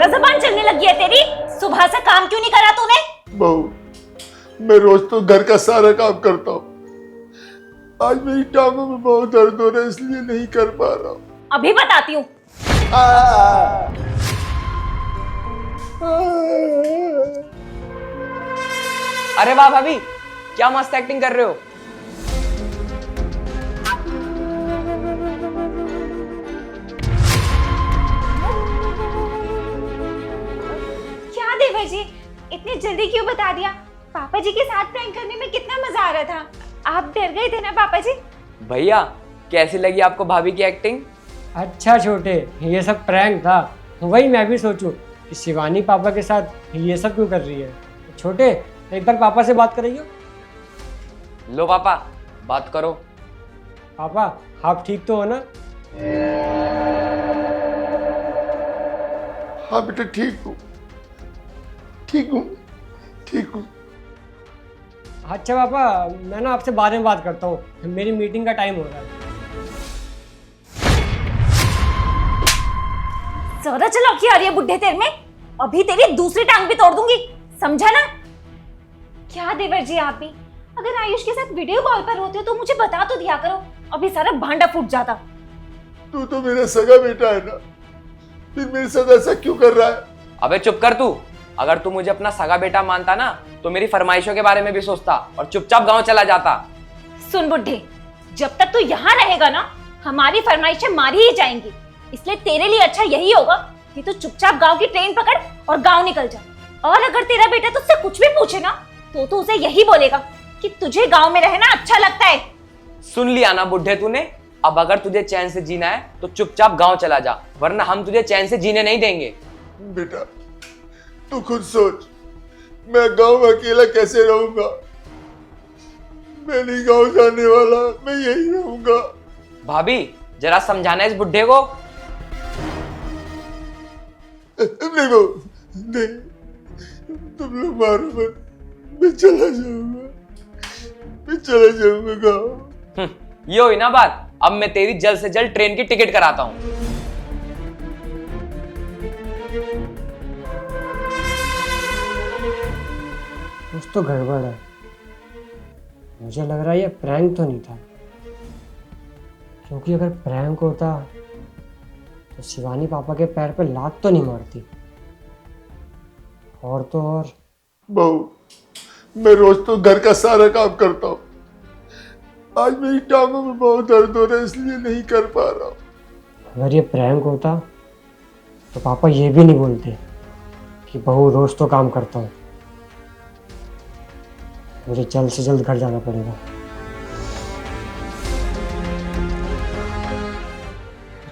ज्यादा जबान चलने लगी है तेरी। सुबह से काम क्यों नहीं करा तूने? बहू, मैं रोज तो घर का सारा काम करता हूँ। आज मेरी टांगों में बहुत दर्द हो रहा है, इसलिए नहीं कर पा रहा हूँ। अभी बताती हूँ। अरे वाह भाभी, क्या मस्त एक्टिंग कर रहे हो। क्या देवर जी, इतनी जल्दी क्यों बता दिया? पापा जी के साथ प्रैंक करने में कितना मजा आ रहा था। आप डर गए थे ना पापा जी? भैया, कैसी लगी आपको भाभी की एक्टिंग? अच्छा छोटे, ये सब प्रैंक था। वही मैं भी सोचूं कि शिवानी पापा के साथ ये सब क्यों कर रही है। छोटे, एक बार पापा से बात करियो। लो पापा, बात करो। पापा, आप ठीक तो हो ना? हाँ बेटा, ठीक हूँ, ठीक हूँ, ठीक हूँ। अच्छा पापा, मैं ना आपसे बाद में बात करता हूँ, मेरी मीटिंग का टाइम हो रहा है। ज्यादा चलाकी आ रही है बुड्ढे तेरे में। अभी तेरी दूसरी टांग भी तोड़ दूंगी, समझा ना? क्या देवर जी आप भी, अगर आयुष के साथ वीडियो कॉल पर होते हो तो मुझे बता तो दिया करो, अभी सारा भांडा फूट जाता। तू तो मेरा सगा बेटा है ना, फिर मेरे साथ ऐसा क्यों कर रहा है? अबे चुप कर तू। अगर तू मुझे अपना सगा बेटा मानता ना तो मेरी फरमाइशों के बारे में भी सोचता और चुपचाप गांव चला जाता। सुन बुड्ढे, जब तक तू यहाँ रहेगा ना हमारी फरमाइशें मारी ही जाएंगी। इसलिए तेरे लिए अच्छा यही होगा कि तू चुपचाप गांव की ट्रेन पकड़ और गांव निकल जा। और अगर तेरा बेटा तुझसे कुछ भी पूछे ना तो तू उसे यही बोलेगा कि तुझे गांव में रहना अच्छा लगता है। सुन लिया ना बुढ़े तूने। अब अगर तुझे चैन से जीना है तो चुपचाप गांव चला जा, वरना हम तुझे चैन से जीने नहीं देंगे। बेटा, तू खुद सोच, मैं गांव में अकेला कैसे रहूंगा? मैं नहीं गांव जाने वाला, मैं यही रहूंगा। भाभी, जरा समझाना इस बुढ़े को। नहीं बहू, नहीं, तुम लोग मारो मत, मैं चला जाऊंगा, मैं चला जाऊंगा गांव। ये हुई ना बात। अब मैं तेरी जल्द से जल्द ट्रेन की टिकट कराता हूँ। कुछ तो गड़बड़ है। मुझे लग रहा है ये प्रैंक तो नहीं था, क्योंकि अगर प्रैंक होता तो शिवानी पापा के पैर पे लात तो नहीं मारती। और तो और बहू, मैं रोज तो घर का सारा काम करता हूँ। आज मेरी टांगों में बहुत दर्द हो रहा है, इसलिए नहीं कर पा रहा हूँ। अगर ये प्रैंक होता तो पापा ये भी नहीं बोलते कि बहू रोज तो काम करता हूँ। मुझे जल्द से जल्द घर जाना पड़ेगा।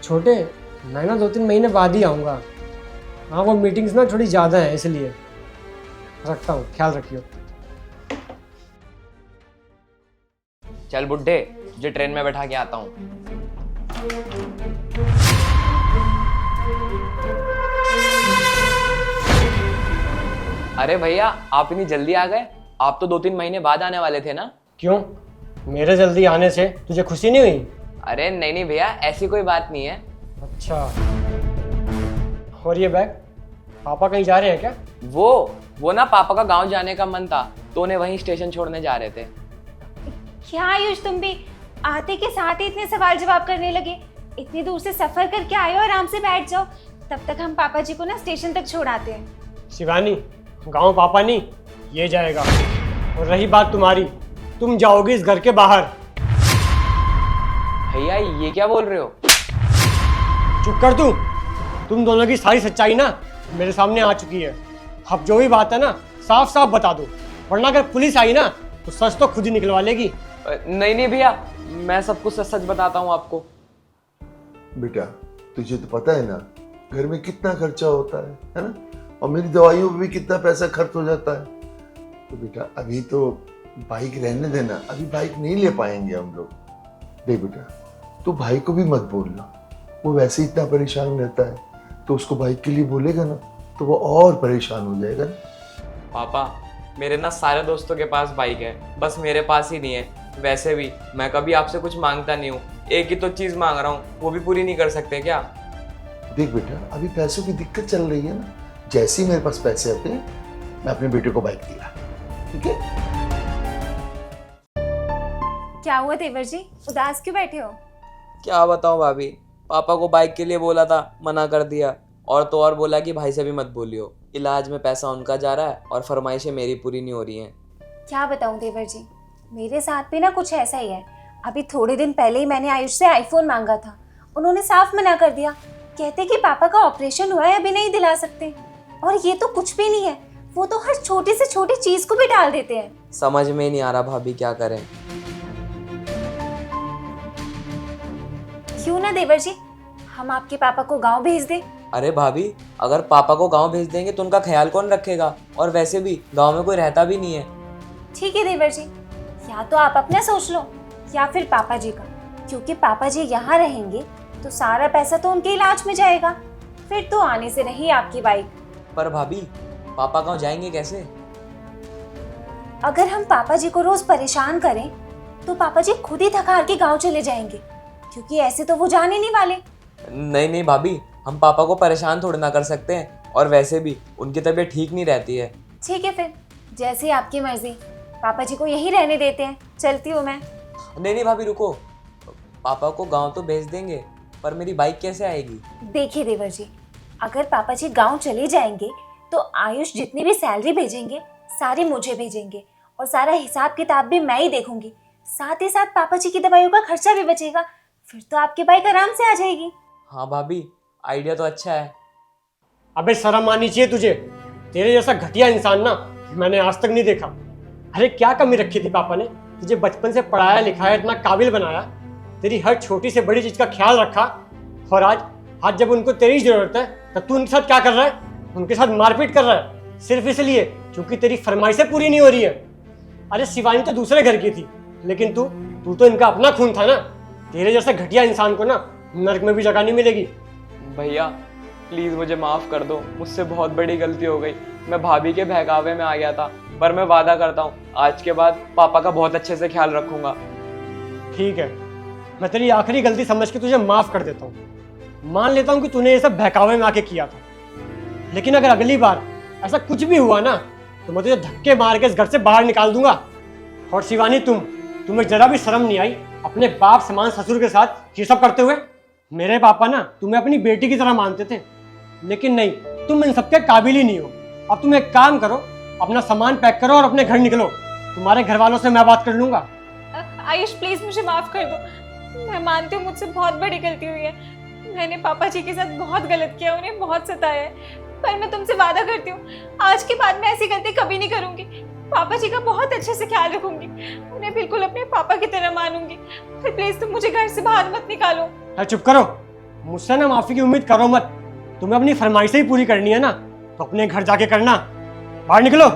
छोटे, मैं ना 2-3 महीने बाद ही आऊँगा। हाँ, वो मीटिंग्स ना थोड़ी ज़्यादा हैं, इसलिए रखता हूँ, ख्याल रखियो। चल बुड्ढे, तुझे ट्रेन में बैठा के आता हूँ। अरे भैया, आप इतनी जल्दी आ गए? आप तो 2-3 महीने बाद आने वाले थे ना? क्यों, मेरे जल्दी आने से तुझे खुशी नहीं हुई? अरे नहीं नहीं भैया, ऐसी कोई बात नहीं है। अच्छा, और ये बैग, पापा कहीं जा रहे हैं क्या? वो ना पापा का गांव जाने का मन था तो उन्हें वहीं स्टेशन छोड़ने जा रहे थे। क्या आयुष, तुम भी आते के साथ ही इतने सवाल जवाब करने लगे? इतनी दूर से सफर करके आए हो, आराम से बैठ जाओ, तब तक हम पापा जी को ना स्टेशन तक छोड़ाते हैं। शिवानी, गांव पापा नहीं, ये जाएगा। और रही बात तुम्हारी, तुम जाओगे इस घर के बाहर। भैया, ये क्या बोल रहे हो? चुप कर तू। तुम दोनों की सारी सच्चाई ना मेरे सामने आ चुकी है। अब जो भी बात है ना साफ साफ बता दो, वरना अगर पुलिस आई ना तो सच तो खुद ही निकलवा लेगी। नहीं नहीं भैया, मैं सब कुछ सच सच बताता हूँ आपको। बेटा, तुझे तो पता है ना घर में कितना खर्चा होता है ना? और मेरी दवाइयों पे भी कितना पैसा खर्च हो जाता है। तो बेटा, अभी तो बाइक रहने देना, अभी बाइक नहीं ले पाएंगे हम लोग। देख बेटा, तू भाई को भी मत बोलना, वो वैसे ही इतना परेशान रहता है, तो उसको बाइक के लिए बोलेगा ना तो वो और परेशान हो जाएगा ना। पापा, मेरे ना सारे दोस्तों के पास बाइक है, बस मेरे पास ही नहीं है। वैसे भी मैं कभी आपसे कुछ मांगता नहीं हूँ, एक ही तो चीज़ मांग रहा हूँ, वो भी पूरी नहीं कर सकते क्या? देख बेटा, अभी पैसों की दिक्कत चल रही है ना, जैसे ही मेरे पास पैसे आते मैं अपने बेटे को बाइक दिला, ठीक है? क्या हुआ देवर जी, उदास क्यों बैठे हो? क्या बताऊं भाभी, पापा को बाइक के लिए बोला था, मना कर दिया। और तो और बोला कि भाई से भी मत बोलियो, इलाज में पैसा उनका जा रहा है और फरमाइशें मेरी पूरी नहीं हो रही हैं। क्या बताऊं देवर जी, मेरे साथ भी ना कुछ ऐसा ही है। अभी थोड़े दिन पहले ही मैंने आयुष से आईफोन मांगा था, उन्होंने साफ मना कर दिया। कहते कि पापा का ऑपरेशन हुआ है, अभी नहीं दिला सकते। और ये तो कुछ भी नहीं है, वो तो हर छोटी से छोटी चीज को भी टाल देते हैं। समझ में नहीं आ रहा भाभी क्या करें। क्यों ना देवर जी, हम आपके पापा को गांव भेज दें। अरे भाभी, अगर पापा को गांव भेज देंगे तो उनका ख्याल कौन रखेगा, और वैसे भी गांव में कोई रहता भी नहीं है। ठीक है देवर जी, या तो आप अपना सोच लो या फिर पापा जी का, क्योंकि पापा जी यहाँ रहेंगे तो सारा पैसा तो उनके इलाज में जाएगा, फिर तो आने से रही आपकी बाइक। पर भाभी, पापा गांव जाएंगे कैसे? अगर हम पापा जी को रोज परेशान करें तो पापा जी खुद ही थक हार के गाँव चले जाएंगे, क्योंकि ऐसे तो वो जाने नहीं वाले। नहीं नहीं भाभी, हम पापा को परेशान थोड़ी ना कर सकते हैं, और वैसे भी उनकी तबीयत ठीक नहीं रहती है। ठीक है फिर, जैसी आपकी मर्जी, पापा जी को यही रहने देते हैं, चलती हूँ मैं। नहीं नहीं भाभी रुको, पापा को गांव तो भेज देंगे, पर मेरी बाइक कैसे आएगी? देखिए देवर जी, अगर पापा जी गांव चले जाएंगे तो आयुष जितनी भी सैलरी भेजेंगे सारी मुझे भेजेंगे, और सारा हिसाब किताब भी मैं ही देखूंगी। साथ ही साथ पापा जी की दवाइयों का खर्चा भी बचेगा, फिर तो आपकी बाइक आराम से आ जाएगी। हाँ भाभी, आइडिया तो अच्छा है। अबे शर्म आनी चाहिए तुझे, तेरे जैसा घटिया इंसान ना मैंने आज तक नहीं देखा। अरे क्या कमी रखी थी पापा ने, तुझे बचपन से पढ़ाया लिखाया, इतना काबिल बनाया, तेरी हर छोटी से बड़ी चीज का ख्याल रखा, और आज जब उनको तेरी जरूरत है तब तू उनके साथ क्या कर रहा है? उनके साथ मारपीट कर रहा है, सिर्फ इसलिए क्योंकि तेरी फरमाइशें पूरी नहीं हो रही है। अरे शिवानी तो दूसरे घर की थी, लेकिन तू तो इनका अपना खून था ना। तेरे जैसा घटिया इंसान को ना नर्क में भी जगह नहीं मिलेगी। भैया प्लीज़ मुझे माफ़ कर दो, मुझसे बहुत बड़ी गलती हो गई। मैं भाभी के बहकावे में आ गया था, पर मैं वादा करता हूँ आज के बाद पापा का बहुत अच्छे से ख्याल रखूंगा। ठीक है, मैं तेरी आखिरी गलती समझ के तुझे माफ कर देता हूँ। मान लेता हूँ कि तूने ये सब बहकावे में आके किया था, लेकिन अगर अगली बार ऐसा कुछ भी हुआ ना तो मैं तुझे धक्के मार के इस घर से बाहर निकाल दूंगा। और शिवानी, तुम्हें जरा भी शर्म नहीं आई अपने बाप समान ससुर के साथ ये सब करते हुए? मेरे पापा ना तुम्हें अपनी बेटी की तरह मानते थे, लेकिन नहीं, तुम इन सबके काबिल ही नहीं हो। अब तुम एक काम करो, अपना सामान पैक करो और अपने घर निकलो। तुम्हारे घर वालों से मैं बात कर लूंगा। आयुष प्लीज मुझे माफ कर दो, मैं मानती हूँ मुझसे बहुत बड़ी गलती हुई है। मैंने पापा जी के साथ बहुत गलत किया, उन्हें बहुत सताया है, पर मैं तुमसे वादा करती हूँ आज के बाद मैं ऐसी गलती कभी नहीं करूंगी। पापा जी का बहुत अच्छे से ख्याल रखूंगी, उन्हें बिल्कुल अपने पापा की तरह मानूंगी। फिर प्लीज तुम मुझे घर से बाहर मत निकालो। अरे चुप करो, मुझसे ना माफी की उम्मीद करो मत। तुम्हें अपनी फरमाइशें ही पूरी करनी है ना, तो अपने घर जाके करना। बाहर निकलो।